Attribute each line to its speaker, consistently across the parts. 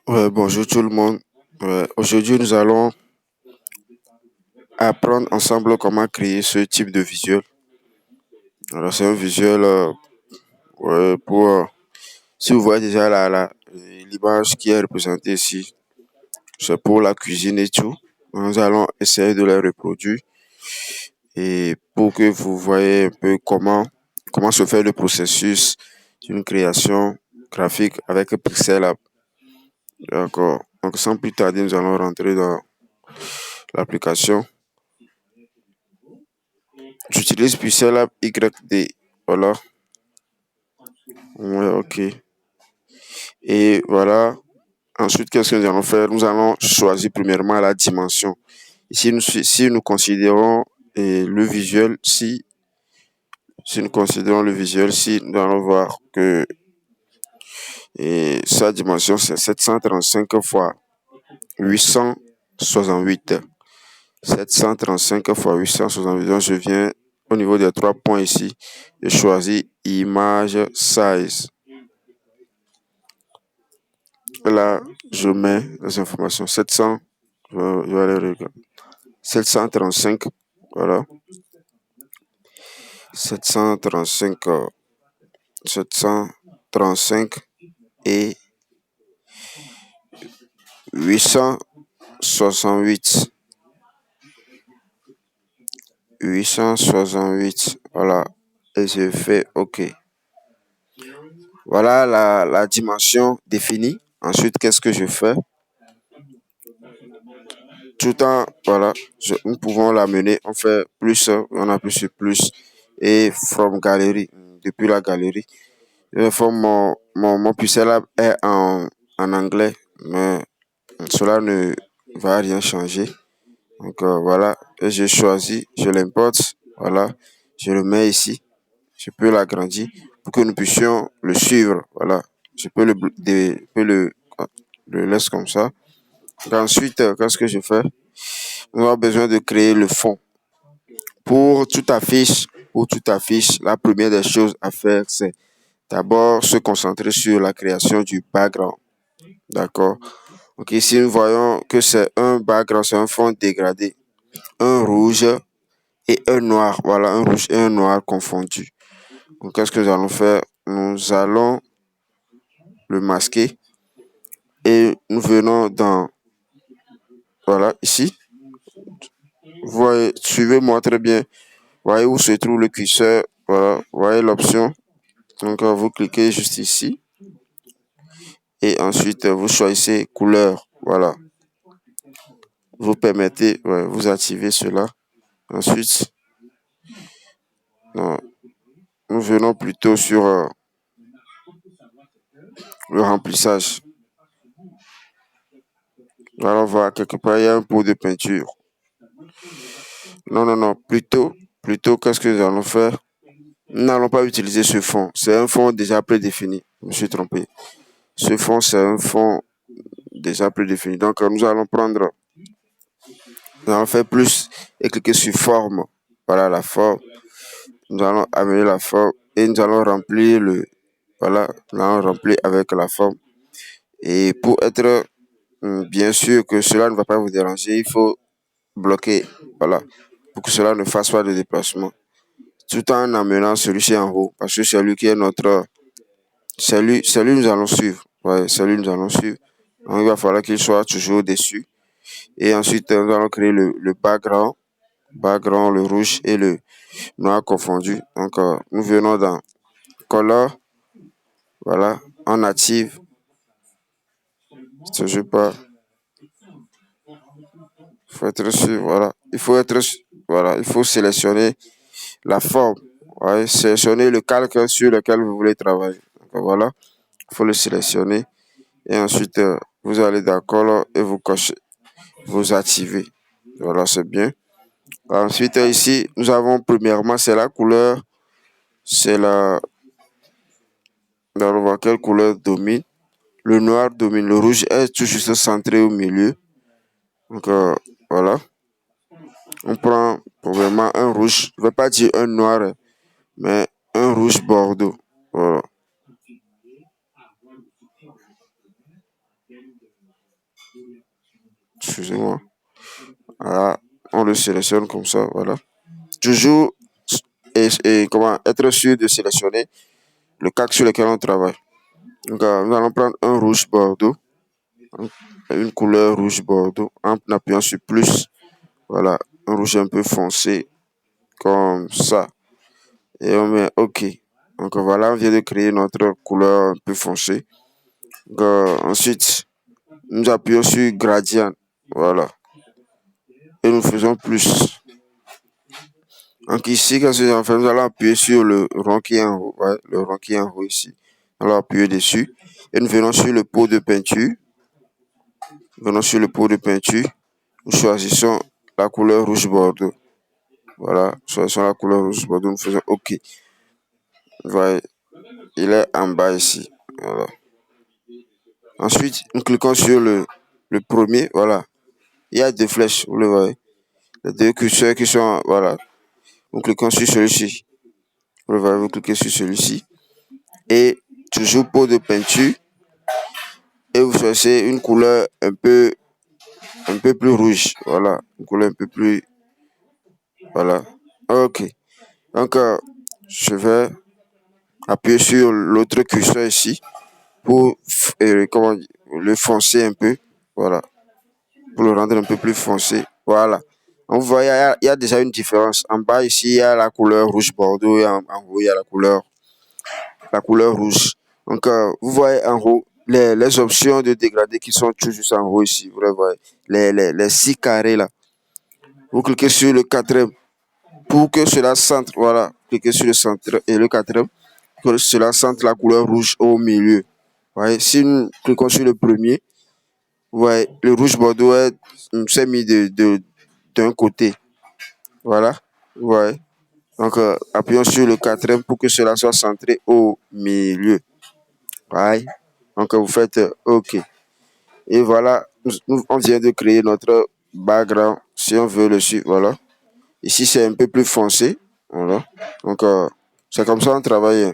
Speaker 1: Ouais, bonjour tout le monde. Ouais, aujourd'hui, nous allons apprendre ensemble comment créer ce type de visuel. Alors, c'est un visuel ouais, pour... si vous voyez déjà l'image qui est représentée ici, c'est pour la cuisine et tout. Nous allons essayer de la reproduire et pour que vous voyez un peu comment se fait le processus d'une création graphique avec Pixel App. D'accord. Donc, sans plus tarder, nous allons rentrer dans l'application. J'utilise Pixel App YD. Voilà. Ouais, ok. Et voilà. Ensuite, qu'est-ce que nous allons faire? Nous allons choisir premièrement la dimension. Ici, si nous considérons le visuel, si nous considérons le visuel, si nous allons voir que sa dimension, c'est 735 fois 868. 735 fois 868. Donc, je viens au niveau des 3 points ici. Je choisis Image Size. Là, je mets les informations. 700, je vais aller regarder. 735, voilà. 735, 735 et 868. 868, voilà. Et je fais OK. Voilà la dimension définie. Ensuite, qu'est-ce que je fais? Tout en, voilà, nous pouvons l'amener. On fait plus, on appuie sur plus et from galerie, depuis la galerie. Mon pixel app est en anglais, mais cela ne va rien changer. Donc voilà, et je choisis, je l'importe, voilà, je le mets ici. Je peux l'agrandir pour que nous puissions le suivre. Voilà, je peux le laisser comme ça. Donc, ensuite, qu'est-ce que je fais? On aura besoin de créer le fond. Pour toute affiche, la première des choses à faire, c'est d'abord se concentrer sur la création du background. D'accord? Donc ici, nous voyons que c'est un background, c'est un fond dégradé. Un rouge et un noir. Voilà, un rouge et un noir confondus. Donc, qu'est-ce que nous allons faire? Nous allons le masquer et nous venons dans, voilà, ici. Vous voyez, suivez-moi très bien. Voyez où se trouve le curseur. Voilà, voyez l'option. Donc, vous cliquez juste ici. Et ensuite, vous choisissez couleur. Voilà. Vous permettez, ouais, vous activez cela. Ensuite, non, nous venons plutôt sur le remplissage. Voilà, on voit quelque part, il y a un pot de peinture. Non, plutôt, qu'est-ce que nous allons faire? Nous n'allons pas utiliser ce fond. C'est un fond déjà prédéfini. Je me suis trompé. Ce fond, c'est un fond déjà prédéfini. Donc, nous allons faire plus et cliquer sur forme. Voilà la forme. Nous allons amener la forme et nous allons remplir voilà, nous allons remplir avec la forme. Et pour être bien sûr que cela ne va pas vous déranger, il faut bloquer, voilà, pour que cela ne fasse pas de déplacement. Tout en amenant celui-ci en haut, parce que c'est lui qui est notre... C'est lui nous allons suivre. Ouais, c'est lui nous allons suivre. Donc, il va falloir qu'il soit toujours dessus. Et ensuite, nous allons créer le background, le rouge et le noir confondu. Donc, nous venons dans Color. Voilà, on active. Je pas. Il faut être sûr, voilà. Voilà, il faut sélectionner la forme. Ouais, sélectionner le calque sur lequel vous voulez travailler. Donc, voilà, il faut le sélectionner. Et ensuite, vous allez d'accord et vous cochez, vous activez. Voilà, c'est bien. Ensuite, ici, nous avons premièrement, c'est la couleur. C'est la... On voit quelle couleur domine. Le noir domine. Le rouge est tout juste centré au milieu. Donc, voilà. On prend probablement un rouge. Je ne vais pas dire un noir, mais un rouge bordeaux. Voilà. excusez-moi. Voilà, on le sélectionne comme ça, voilà. Toujours et comment être sûr de sélectionner le cadre sur lequel on travaille. Donc, nous allons prendre un rouge bordeaux, une couleur rouge bordeaux, en appuyant sur plus. Voilà, un rouge un peu foncé, comme ça. Et on met OK. Donc voilà, on vient de créer notre couleur un peu foncée. Donc, ensuite, nous appuyons sur gradient. Voilà. Et nous faisons plus. Donc ici, qu'est-ce que fait? Nous allons appuyer sur le rond qui est en haut. Ouais, le rond qui est en haut ici. Nous allons appuyer dessus. Et nous venons sur le pot de peinture. Venons sur le pot de peinture. Nous choisissons la couleur rouge bordeaux. Voilà, choisissons la couleur rouge bordeaux. Nous faisons OK. Voilà, il est en bas ici. Voilà. Ensuite, nous cliquons sur le premier. Voilà. Il y a deux flèches, vous le voyez. Les deux curseurs qui sont, voilà. Nous cliquons sur celui-ci. Vous le voyez, vous cliquez sur celui-ci. Et toujours pot de peinture. Et vous choisissez une couleur un peu plus rouge. Voilà. Une couleur un peu plus, voilà. OK. Donc, je vais appuyer sur l'autre curseur ici pour comment le foncer un peu. Voilà. Pour le rendre un peu plus foncé. Voilà. Donc, vous voyez, il y a déjà une différence. En bas, ici, il y a la couleur rouge bordeaux et en haut, il y a la couleur rouge. Donc, vous voyez en haut les options de dégradé qui sont tout juste en haut ici. Vous les voyez. Les six carrés là. Vous cliquez sur le quatrième pour que cela centre. Voilà. Cliquez sur le centre et le quatrième pour que cela centre la couleur rouge au milieu. Vous voyez. Si nous cliquons sur le premier, vous voyez, le rouge bordeaux s'est mis d'un côté. Voilà. Vous voyez. Donc, appuyons sur le quatrième pour que cela soit centré au milieu. Ouais. Donc, vous faites OK. Et voilà, on vient de créer notre background. Si on veut le suivre, voilà. Ici, c'est un peu plus foncé. Voilà. Donc, c'est comme ça qu'on travaille.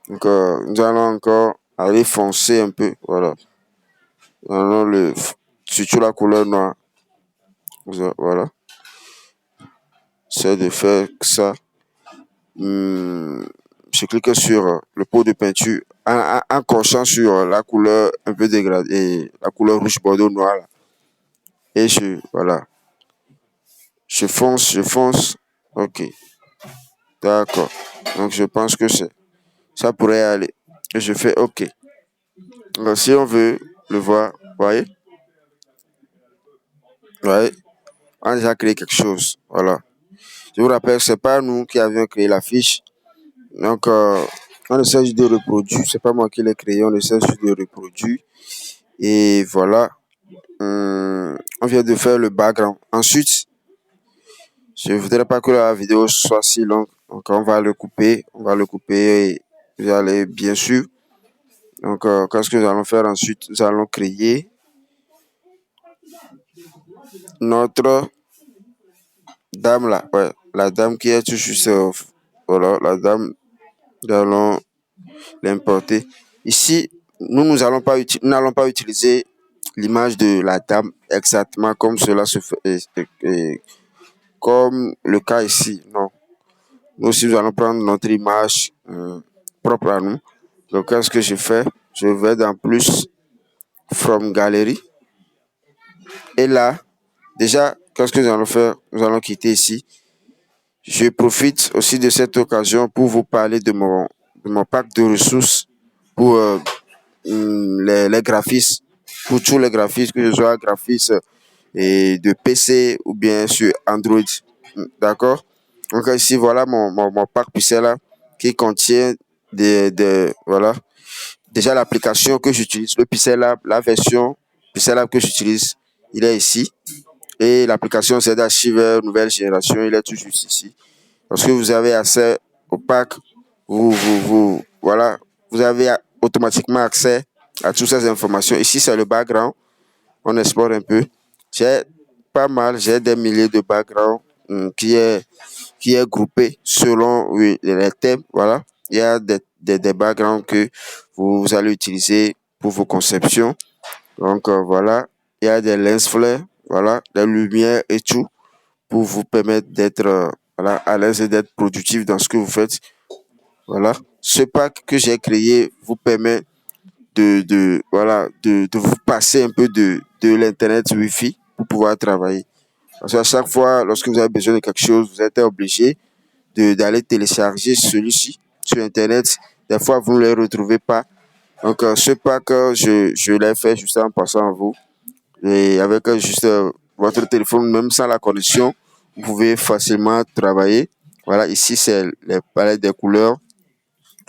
Speaker 1: Donc, nous allons encore aller foncer un peu. Voilà. Nous allons surtout la couleur noire. Voilà. C'est de faire ça. Je clique sur le pot de peinture en cochant sur la couleur un peu dégradée, la couleur rouge bordeaux noir. Là. Et voilà. Je fonce. OK. D'accord. Donc, je pense que ça pourrait aller. Et je fais OK. Donc, si on veut le voir, voyez? Voyez? On a déjà créé quelque chose. Voilà. Je vous rappelle, c'est pas nous qui avions créé la fiche. Donc, on essaie juste de reproduire. C'est pas moi qui l'ai créé. On essaie juste de reproduire. Et voilà. On vient de faire le background. Ensuite, je ne voudrais pas que la vidéo soit si longue. Donc, on va le couper. On va le couper. Et vous allez bien sûr. Donc, qu'est-ce que nous allons faire ensuite? Nous allons créer notre dame là. Ouais, la dame qui est tout juste. Voilà, la dame. Nous allons l'importer. Ici, nous n'allons pas utiliser l'image de la dame exactement comme cela se fait, comme le cas ici. Non. Nous aussi, nous allons prendre notre image propre à nous. Donc, qu'est-ce que je fais? Je vais dans plus from gallery. Et là, déjà, qu'est-ce que nous allons faire? Nous allons quitter ici. Je profite aussi de cette occasion pour vous parler de mon pack de ressources pour les graphismes, pour tous les graphismes, que ce soit graphisme et de PC ou bien sur Android. D'accord? Donc ici, voilà mon pack pixel là qui contient voilà. Déjà l'application que j'utilise, le pixel lab, la version pixel lab que j'utilise, il est ici. Et l'application ZArchiver nouvelle génération, il est toujours ici. Parce que vous avez accès au pack, voilà, vous avez automatiquement accès à toutes ces informations. Ici, c'est le background. On explore un peu. J'ai pas mal, j'ai des milliers de backgrounds qui est groupé selon les thèmes. Voilà. Il y a des backgrounds que vous allez utiliser pour vos conceptions. Donc, voilà. Il y a des lens flares. voilà, la lumière et tout pour vous permettre d'être voilà, à l'aise et d'être productif dans ce que vous faites. Voilà. Ce pack que j'ai créé vous permet voilà, de vous passer un peu de l'Internet Wi-Fi pour pouvoir travailler. Parce qu'à chaque fois, lorsque vous avez besoin de quelque chose, vous êtes obligé d'aller télécharger celui-ci sur Internet. Des fois, vous ne le retrouvez pas. Donc, ce pack, je l'ai fait juste en passant à vous. Et avec juste votre téléphone, même sans la connexion, vous pouvez facilement travailler. Voilà, ici, c'est les palettes des couleurs.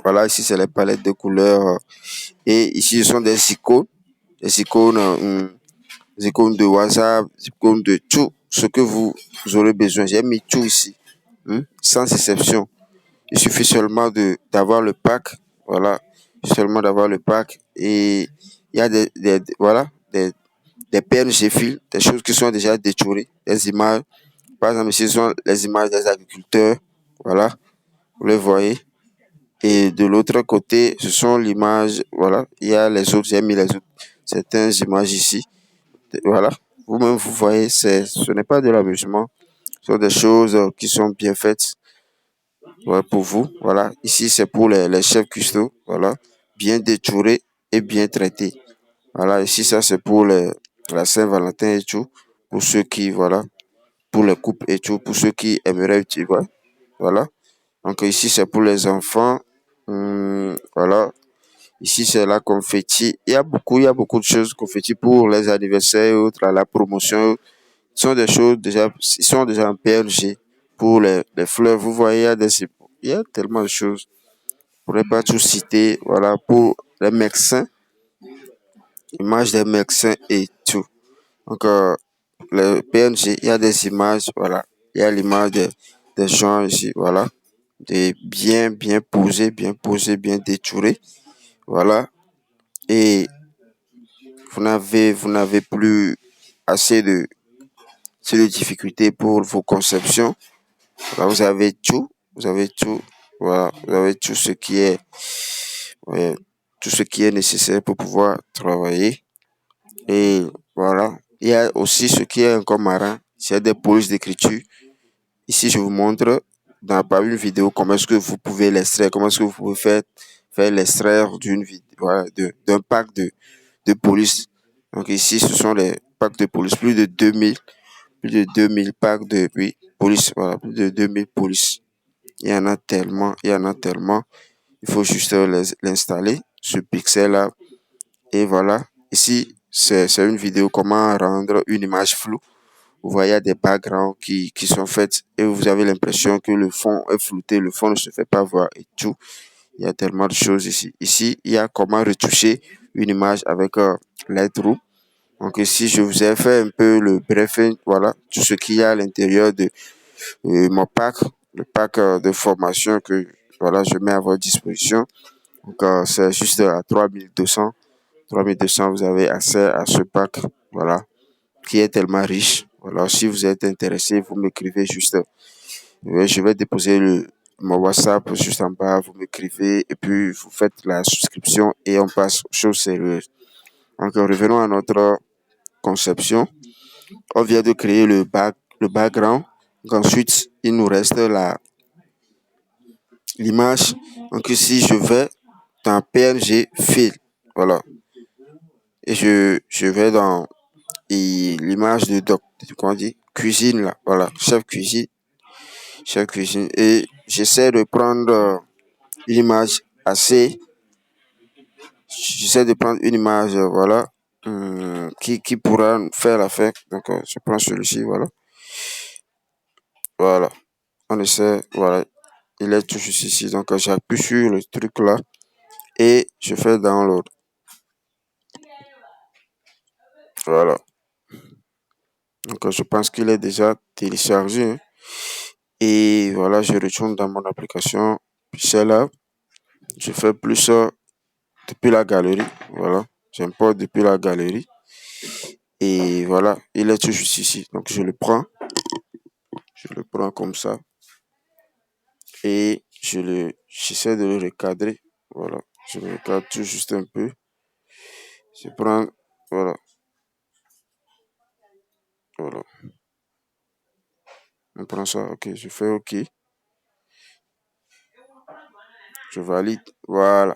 Speaker 1: Voilà, ici, c'est les palettes de couleurs. Et ici, ce sont des icônes, des icônes de WhatsApp, des icônes de tout ce que vous aurez besoin. J'ai mis tout ici, sans exception. Il suffit seulement d'avoir le pack. Voilà, seulement d'avoir le pack. Et il y a voilà, des PNG files, des choses qui sont déjà détourées, des images. Par exemple, ici, ce sont les images des agriculteurs. Voilà, vous les voyez. Et de l'autre côté, ce sont l'image, voilà, il y a les autres, j'ai mis les autres, certaines images ici. Voilà, vous-même, vous voyez, ce n'est pas de l'amusement, ce sont des choses qui sont bien faites, ouais, pour vous. Voilà, ici, c'est pour les chefs cuistots, voilà, bien détourés et bien traités. Voilà, ici, ça, c'est pour la Saint-Valentin et tout, pour ceux qui, voilà, pour les couples et tout, pour ceux qui aimeraient utiliser, voilà. Donc ici, c'est pour les enfants. Voilà. Ici, c'est la confetti. Il y a beaucoup de choses. Confetti pour les anniversaires et autres, la promotion. Ce sont des choses déjà, ils sont déjà en PNG. Pour les fleurs, vous voyez, il y a tellement de choses. Je ne pourrais pas tout citer. Voilà, pour les médecins, images des médecins et tout. Donc, le PNG, il y a des images, voilà. Il y a l'image des gens ici, voilà. Des bien posés, bien détourés. Voilà. Et vous n'avez plus assez de difficultés pour vos conceptions. Là, vous avez tout, voilà, vous avez tout ce qui est, ouais, tout ce qui est nécessaire pour pouvoir travailler. Et voilà, il y a aussi ce qui est encore marrant, c'est des polices d'écriture. Ici, je vous montre par une vidéo comment est-ce que vous pouvez l'extraire, comment est-ce que vous pouvez faire l'extraire d'une vidéo, voilà, d'un pack de police. Donc ici, ce sont les packs de police, plus de 2000 packs de oui, police, voilà, plus de 2000 polices. Il y en a tellement, il y en a tellement. Il faut juste l'installer, ce pixel-là. Et voilà, ici, c'est une vidéo comment rendre une image floue. Vous voyez, il y a des backgrounds qui sont faits et vous avez l'impression que le fond est flouté, le fond ne se fait pas voir et tout. Il y a tellement de choses ici. Ici, il y a comment retoucher une image avec Lightroom. Donc ici, je vous ai fait un peu le briefing, voilà, tout ce qu'il y a à l'intérieur de mon pack, le pack de formation que voilà, je mets à votre disposition. Donc c'est juste à 3200. 3200, vous avez accès à ce pack, voilà, qui est tellement riche. Voilà, si vous êtes intéressé, vous m'écrivez juste. Je vais déposer mon WhatsApp juste en bas, vous m'écrivez et puis vous faites la souscription et on passe aux choses sérieuses. Donc revenons à notre conception. On vient de créer le background. Donc, ensuite, il nous reste l'image. Donc ici, je vais dans PNG File. Voilà. Et je vais dans l'image de comment on dit, cuisine là. Voilà, chef cuisine. Chef cuisine. Et j'essaie de prendre une image assez. J'essaie de prendre une image, voilà, qui pourra faire l'affaire. Donc, je prends celui-ci, voilà. Voilà. On essaie, voilà. Il est tout juste ici. Donc, j'appuie sur le truc là et je fais download. Voilà. Donc, je pense qu'il est déjà téléchargé, hein. Et voilà, je retourne dans mon application. Puis c'est là. Je fais plus depuis la galerie. Voilà. J'importe depuis la galerie. Et voilà, il est tout juste ici. Donc, je le prends. Je le prends comme ça. Et j'essaie de le recadrer. Voilà. Je le recadre tout juste un peu. Je prends, voilà. Voilà. On prend ça. Ok, je fais OK. Je valide. Voilà.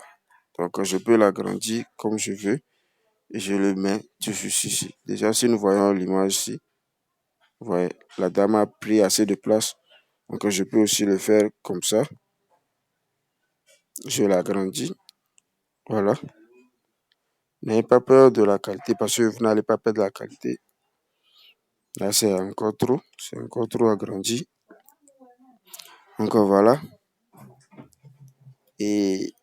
Speaker 1: Donc, je peux l'agrandir comme je veux et je le mets toujours ici. Déjà, si nous voyons l'image ici, vous voyez, la dame a pris assez de place. Donc, je peux aussi le faire comme ça. Je l'agrandis. Voilà. N'ayez pas peur de la qualité parce que vous n'allez pas perdre la qualité. Là, c'est encore trop. C'est encore trop agrandi. Encore voilà. Et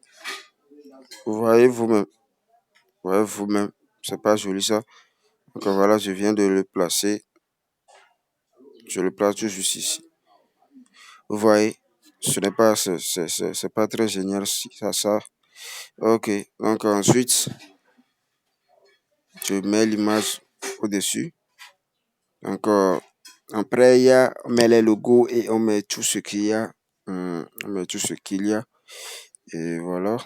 Speaker 1: vous voyez vous-même. Vous voyez vous-même. C'est pas joli ça. Donc voilà, je viens de le placer. Je le place tout juste ici. Vous voyez, ce n'est pas, c'est pas très génial si ça. Ok, donc ensuite, je mets l'image au-dessus. Donc après, on met les logos et on met tout ce qu'il y a. On met tout ce qu'il y a. Et voilà.